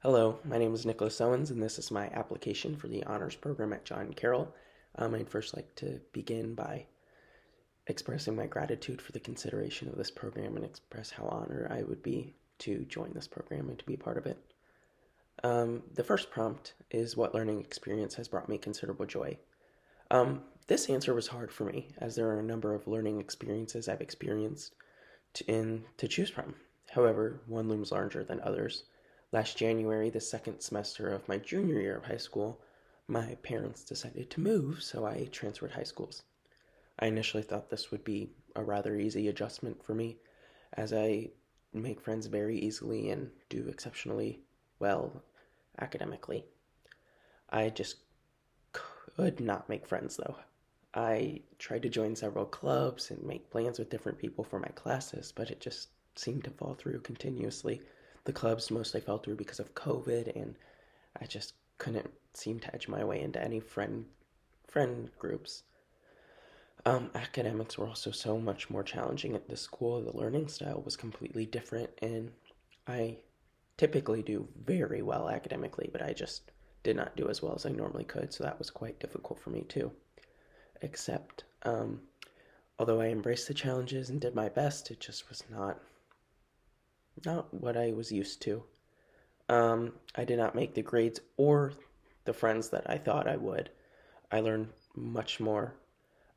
Hello, my name is Nicholas Owens, and this is my application for the honors program at Carroll. I'd first like to begin by expressing my gratitude for the consideration of this program and express how honored I would be to join this program and to be a part of it. The first prompt is what learning experience has brought me considerable joy. This answer was hard for me, as there are a number of learning experiences I've experienced to choose from. However, one looms larger than others. Last January, the second semester of my junior year of high school, my parents decided to move, so I transferred high schools. I initially thought this would be a rather easy adjustment for me, as I make friends very easily and do exceptionally well academically. I just could not make friends though. I tried to join several clubs and make plans with different people for my classes, but it just seemed to fall through continuously. The clubs mostly fell through because of COVID, and I just couldn't seem to edge my way into any friend groups. Academics were also so much more challenging at this school. The learning style was completely different, and I typically do very well academically, but I just did not do as well as I normally could, so that was quite difficult for me too. Except, although I embraced the challenges and did my best, it just was not what I was used to. I did not make the grades or the friends that I thought I would. I learned much more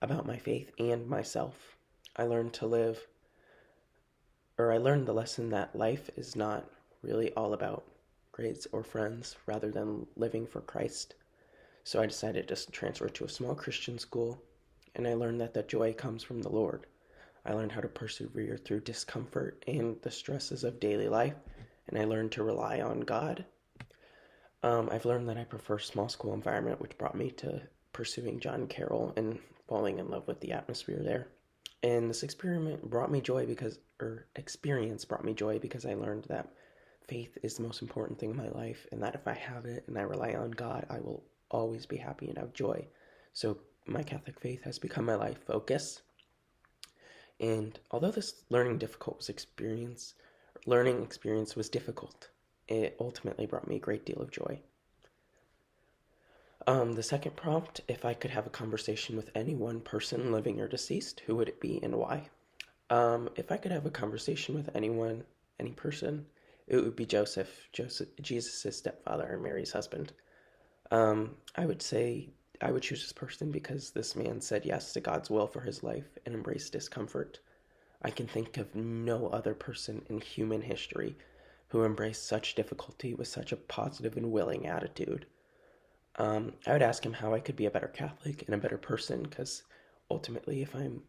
about my faith and myself. I learned to live, or I learned the lesson that life is not really all about grades or friends, rather than living for Christ. So I decided to transfer to a small Christian school, and I learned that joy comes from the Lord. I learned how to persevere through discomfort and the stresses of daily life, and I learned to rely on God. I've learned that I prefer small school environment, which brought me to pursuing Carroll and falling in love with the atmosphere there. And this experience brought me joy because I learned that faith is the most important thing in my life, and that if I have it and I rely on God, I will always be happy and have joy. So my Catholic faith has become my life focus. And although this learning experience was difficult, it ultimately brought me a great deal of joy. The second prompt, if I could have a conversation with any one person, living or deceased, who would it be and why? If I could have a conversation with any person, it would be Joseph, Jesus' stepfather and Mary's husband. I would say I would choose this person because this man said yes to God's will for his life and embraced discomfort. I can think of no other person in human history who embraced such difficulty with such a positive and willing attitude. I would ask him how I could be a better Catholic and a better person, because ultimately, if I'm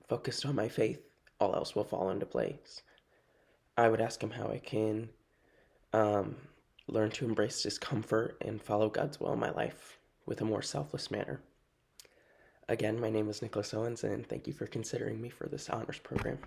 focused on my faith, all else will fall into place. I would ask him how I can learn to embrace discomfort and follow God's will in my life with a more selfless manner. Again, my name is Nicholas Owens, and thank you for considering me for this honors program.